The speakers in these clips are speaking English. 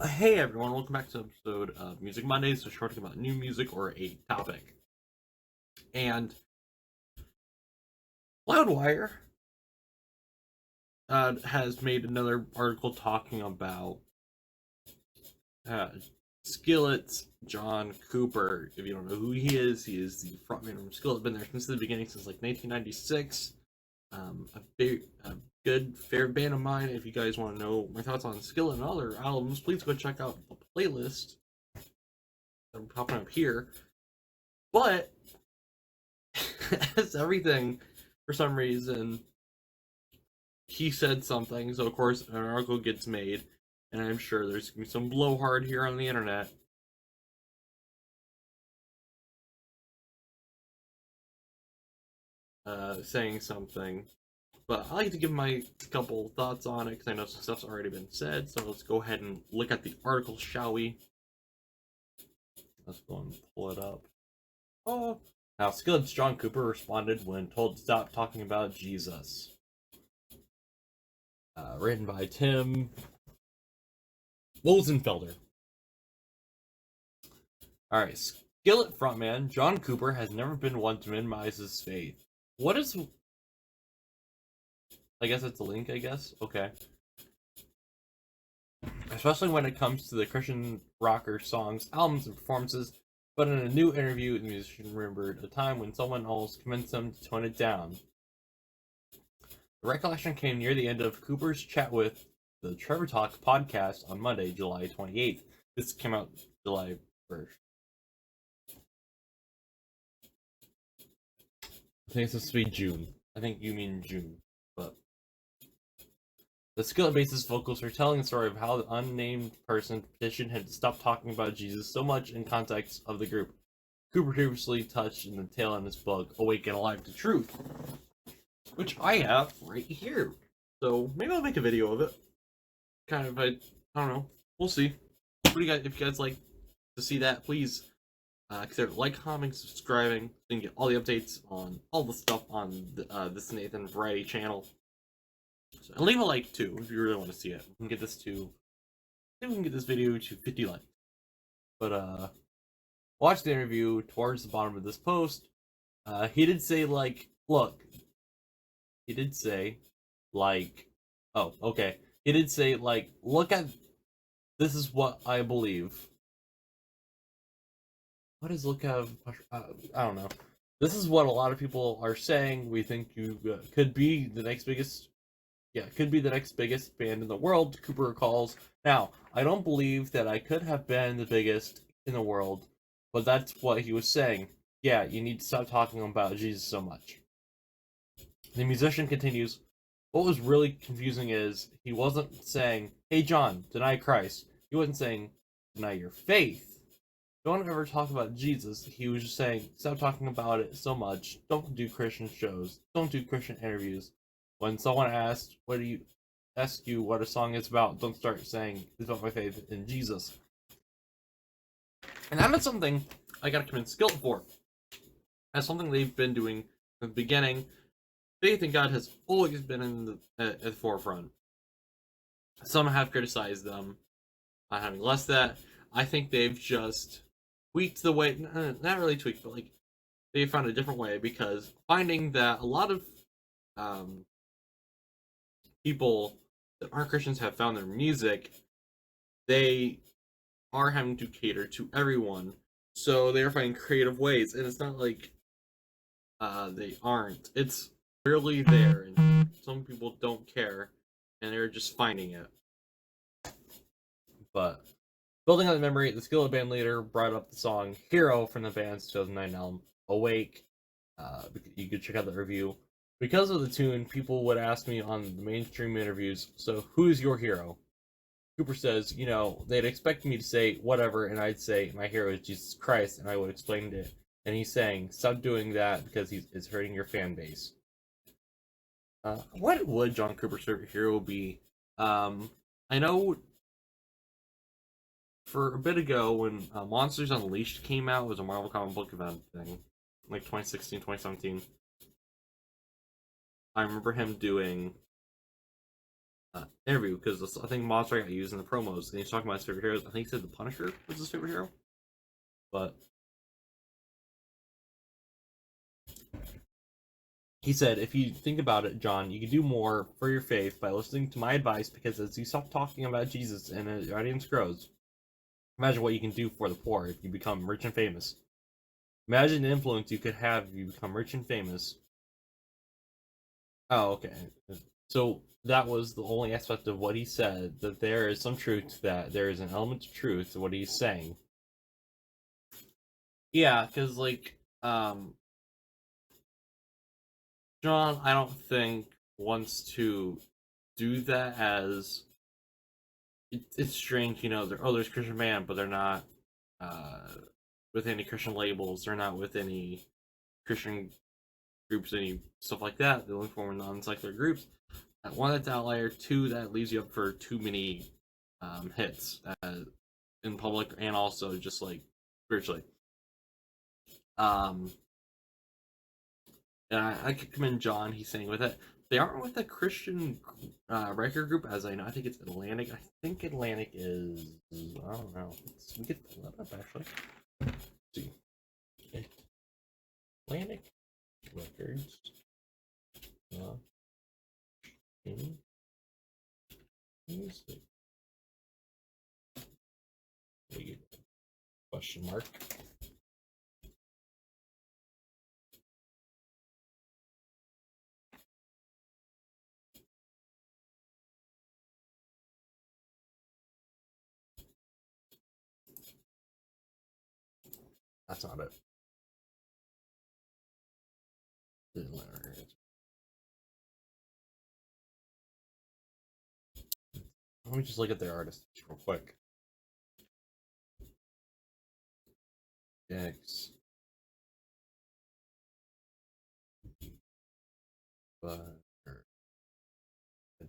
Hey everyone, welcome back to an episode of Music Mondays, which we're talking about new music or a topic. And Loudwire has made another article talking about uh, Skillet's John Cooper. If you don't know who he is the frontman from Skillet. Been there since the beginning, since like 1996. A good favorite band of mine. If you guys want to know my thoughts on Skillet and other albums, please go check out the playlist that I'm popping up here. But as everything, for some reason, he said something. So of course, an article gets made, and I'm sure there's gonna be some blowhard here on the internet. Saying something, but I like to give my couple thoughts on it because I know some stuff's already been said. So let's go ahead and look at the article, shall we? Let's go and pull it up. Oh, now Skillet's John Cooper responded when told to stop talking about Jesus. Written by Tim Wozenfelder. Alright, Skillet frontman John Cooper has never been one to minimize his faith. What is... I guess it's a link, I guess? Okay. Especially when it comes to the Christian rocker songs, albums, and performances, but in a new interview, the musician remembered a time when someone else convinced him to tone it down. The recollection came near the end of Cooper's chat with the Trevor Talk podcast on Monday, July 28th. This came out July 1st. I think it's supposed to be June. I think you mean June, but... The Skillet bassist vocals are telling the story of how the unnamed person petitioned him to stop talking about Jesus so much in context of the group. Cooper previously touched in the tail in his book, Awake and Alive to Truth, which I have right here. So maybe I'll make a video of it. Kind of, I don't know. We'll see. What do you guys, if you guys like to see that, please consider like, commenting, subscribing, so you can get all the updates on all the stuff on the, this Nathan Variety channel. So, and leave a like too if you really want to see it. We can get this to, maybe we can get this video to 50 likes. But watch the interview towards the bottom of this post. He did say like, look. He did say like, oh, okay. He did say like, look at, this is what I believe. What is look at? I don't know. This is what a lot of people are saying. We think you could be the next biggest. Yeah, could be the next biggest band in the world, Cooper recalls. Now, I don't believe that I could have been the biggest in the world, but that's what he was saying. Yeah, you need to stop talking about Jesus so much. The musician continues, what was really confusing is, he wasn't saying, hey John, deny Christ. He wasn't saying, deny your faith. Don't ever talk about Jesus. He was just saying, stop talking about it so much. Don't do Christian shows. Don't do Christian interviews. When someone asks, ask you what a song is about, don't start saying, it's about my faith in Jesus. And that is something I gotta commend Skillet for. That's something they've been doing from the beginning. Faith in God has always been in at the forefront. Some have criticized them on having less that. I think they've just tweaked the way, not really tweaked, but like, they found a different way, because finding that a lot of people that aren't Christians have found their music, they are having to cater to everyone. So they are finding creative ways, and it's not like they aren't. It's really there, and some people don't care, and they're just finding it. But building on the memory, the Skillet band leader brought up the song Hero from the band's 2009 album Awake. You could check out the review. Because of the tune, people would ask me on the mainstream interviews, so who's your hero? Cooper says, you know, they'd expect me to say whatever, and I'd say my hero is Jesus Christ, and I would explain it. And he's saying, stop doing that because it's hurting your fan base. What would John Cooper's favorite hero be? I know for a bit ago when Monsters Unleashed came out, it was a Marvel comic book event thing, like 2016, 2017. I remember him doing interview because I think Monster got used in the promos, and he's talking about his favorite heroes. I think he said the Punisher was his favorite hero, but he said, if you think about it, John, you can do more for your faith by listening to my advice because as you stop talking about Jesus and your audience grows, imagine what you can do for the poor if you become rich and famous. Imagine the influence you could have if you become rich and famous. Oh, okay. So that was the only aspect of what he said, that there is some truth to that. There is an element of truth to what he's saying. Yeah, because, like, John, I don't think wants to do that as it's strange, there's Christian band, but they're not with any Christian labels. They're not with any Christian groups, any stuff like that. They only form non-secular groups. One, that's outlier. Two, that leaves you up for too many hits in public and also just like spiritually. And I could commend John. He's saying with it, they aren't with a Christian record group, as I know. I think it's Atlantic. I think Atlantic is. I don't know. We could pull that up actually. Let's see, Atlantic Records. Music. Question mark. That's not it. Let me just look at their artists real quick. X. Adia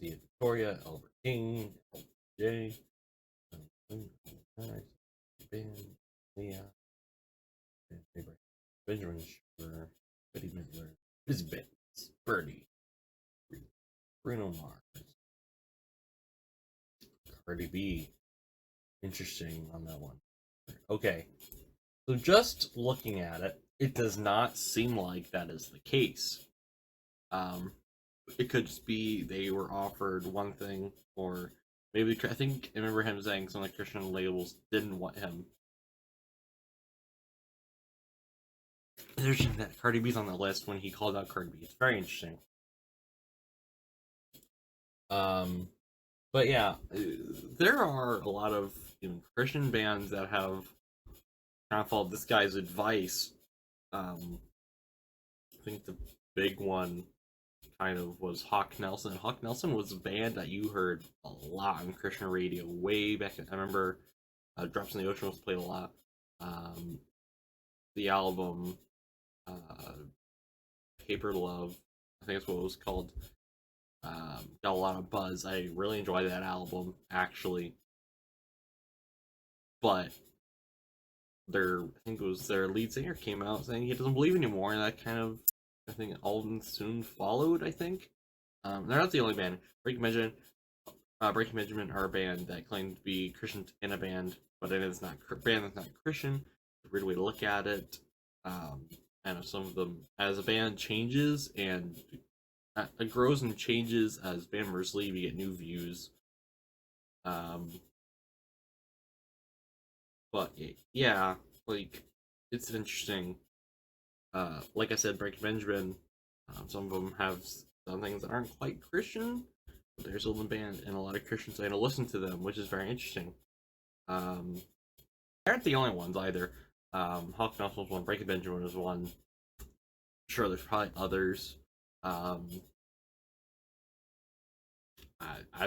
Victoria, Albert King, J. Ben, Leah, Benjamin Schubert, Betty Midler, Busy Benz, Birdie, Bruno Mars, Cardi B. Interesting on that one. Okay, so just looking at it, it does not seem like that is the case. It could just be they were offered one thing, or maybe I remember him saying some of the Christian labels didn't want him. There's that Cardi B's on the list when he called out Cardi B. It's very interesting. But yeah, there are a lot of Christian bands that have kind of followed this guy's advice. I think the big one kind of was Hawk Nelson. Hawk Nelson was a band that you heard a lot on Christian radio way back. I remember Drops in the Ocean was played a lot. The album Paper Love, I think that's what it was called. Got a lot of buzz. I really enjoyed that album, actually. But I think it was their lead singer came out saying he doesn't believe anymore, and that kind of, I think, all soon followed. I think they're not the only band. Breaking Benjamin are a band that claimed to be Christian in a band, but it is not a band that's not Christian. It's a weird way to look at it. And some of them, as a band changes and it grows and changes as band members leave, you get new views. But yeah, like, it's interesting. Like I said, Breaking Benjamin, some of them have some things that aren't quite Christian, but they're still in the band, and a lot of Christians say to listen to them, which is very interesting. They aren't the only ones either. Hawk Nelson was one, Breaking Benjamin was one. Sure, there's probably others. As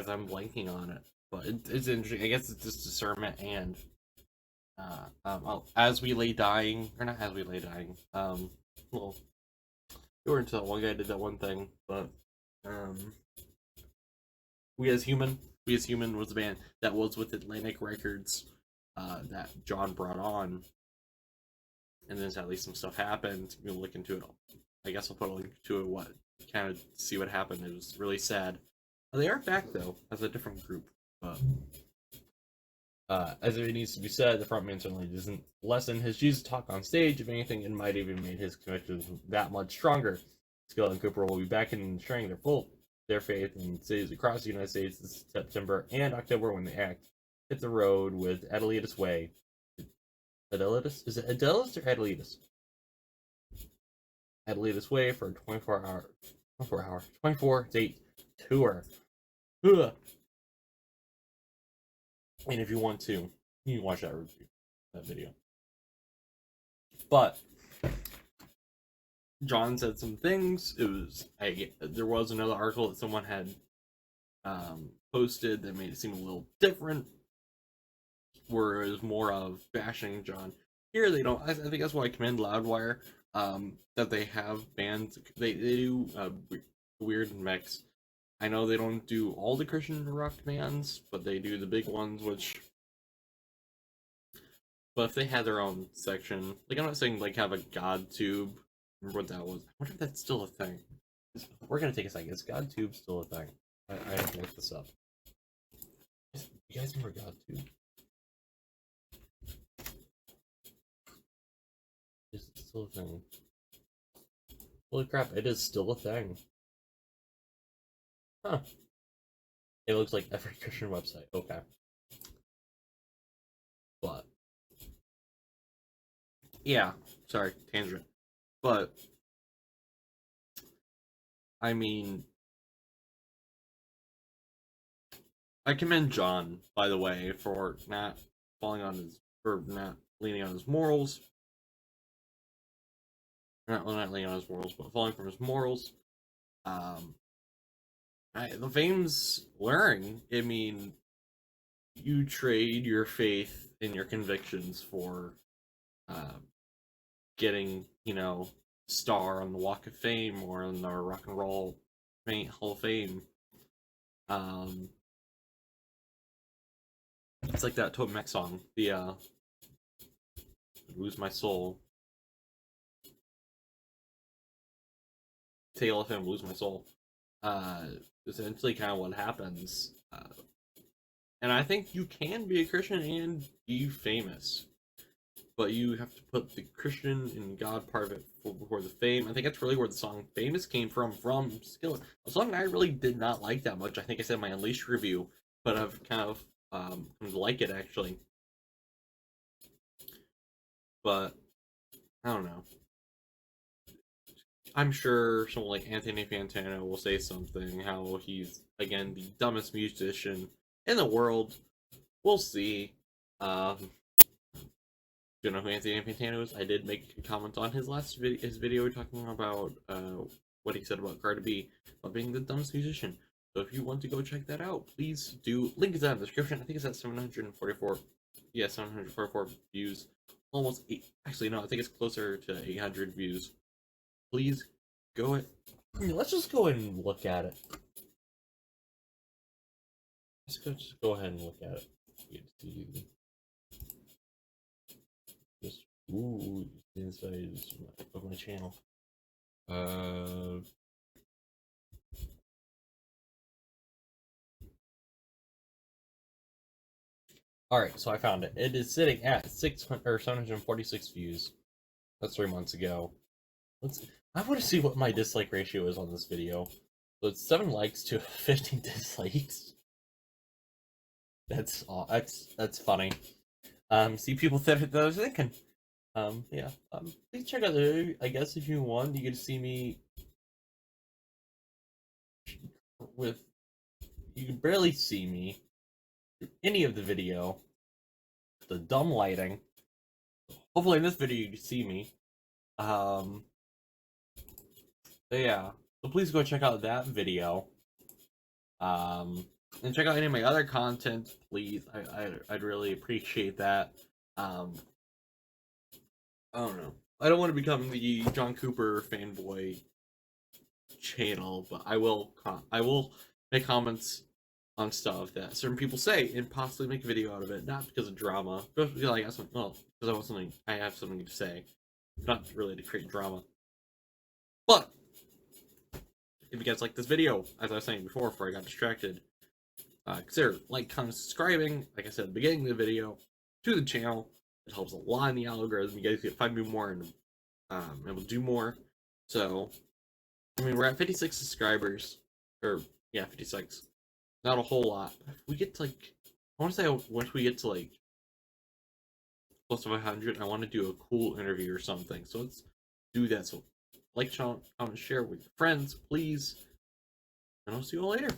I'm blanking on it, but it's interesting. I guess it's just discernment and as we lay dying, or not as we lay dying. Well, we were into that one guy did that one thing, but we as human was a band that was with Atlantic Records that John brought on, and then sadly some stuff happened. We'll look into it. I guess I'll put a link to it. What kind of see what happened. It was really sad. They are back though as a different group, but as it needs to be said, the frontman certainly doesn't lessen his Jesus talk on stage. If anything, it might even made his convictions that much stronger. Skillet and Cooper will be back in sharing their faith in cities across the United States this September and October when the act hit the road with Adelitas Way. Adelitas? Is it Adelitas or Adelitas? Adelitas Way for a 24-date tour. Ugh. And if you want to, you can watch that review, that video. But John said some things. There was another article that someone had posted that made it seem a little different, where it was more of bashing John. Here they don't. I think that's why I commend Loudwire, that they have bands. They do weird mix. I know they don't do all the Christian rock bands, but they do the big ones, but if they had their own section, like, I'm not saying like have a God tube. Remember what that was? I wonder if that's still a thing. We're gonna take a second. Is God tube still a thing? I have to look this up. You guys remember God tube? Is it still a thing? Holy crap! It is still a thing. Huh. It looks like every Christian website. Okay. But yeah, sorry, tangent. But I mean, I commend John, by the way, for not not leaning on his morals. Not leaning on his morals, but falling from his morals. The fame's wearing. I mean, you trade your faith and your convictions for getting, star on the Walk of Fame or on the Rock and Roll Hall of Fame. It's like that Toby Mac song, the Lose My Soul. Tale of Him, Lose My Soul. Essentially kind of what happens. And I think you can be a Christian and be famous, but you have to put the Christian and God part of it before the fame. I think that's really where the song "Famous" came from Skillet. A song I really did not like that much. I think I said in my Unleashed review, but I've kind of come to like it, actually. But I don't know. I'm sure someone like Anthony Fantano will say something, how he's, again, the dumbest musician in the world. We'll see. Do you know who Anthony Fantano is? I did make a comment on his video talking about what he said about Cardi B, about being the dumbest musician. So if you want to go check that out, please do. Link is down in the description. I think it's at 744. Yeah, 744 views. Almost 8. Actually, no, I think it's closer to 800 views. Please go ahead. Let's just go ahead and look at it. Let's just go ahead and look at it. Just inside of my channel. Alright, so I found it. It is sitting at 746 views. That's 3 months ago. I want to see what my dislike ratio is on this video. So it's 7 likes to 15 dislikes. That's funny. See people that I was thinking. Yeah. Please check out the video. I guess if you want, you get to see me with. You can barely see me through any of the video. The dumb lighting. Hopefully in this video you can see me. But yeah. So please go check out that video. And check out any of my other content, please. I'd really appreciate that. I don't know. I don't want to become the John Cooper fanboy channel, but I will make comments on stuff that certain people say and possibly make a video out of it. Not because of drama, but because I got something. Well, because I have something to say, not really to create drama. But if you guys like this video, as I was saying before I got distracted, consider like, comment, subscribing, like I said at the beginning of the video, to the channel. It helps a lot in the algorithm. You guys can find me more and we'll do more. So, I mean, we're at 56 subscribers, or yeah, 56. Not a whole lot. If we get to like, I want to say once we get to like close to 100, I want to do a cool interview or something. So let's do that. So like, comment, share with your friends, please, and I'll see you all later.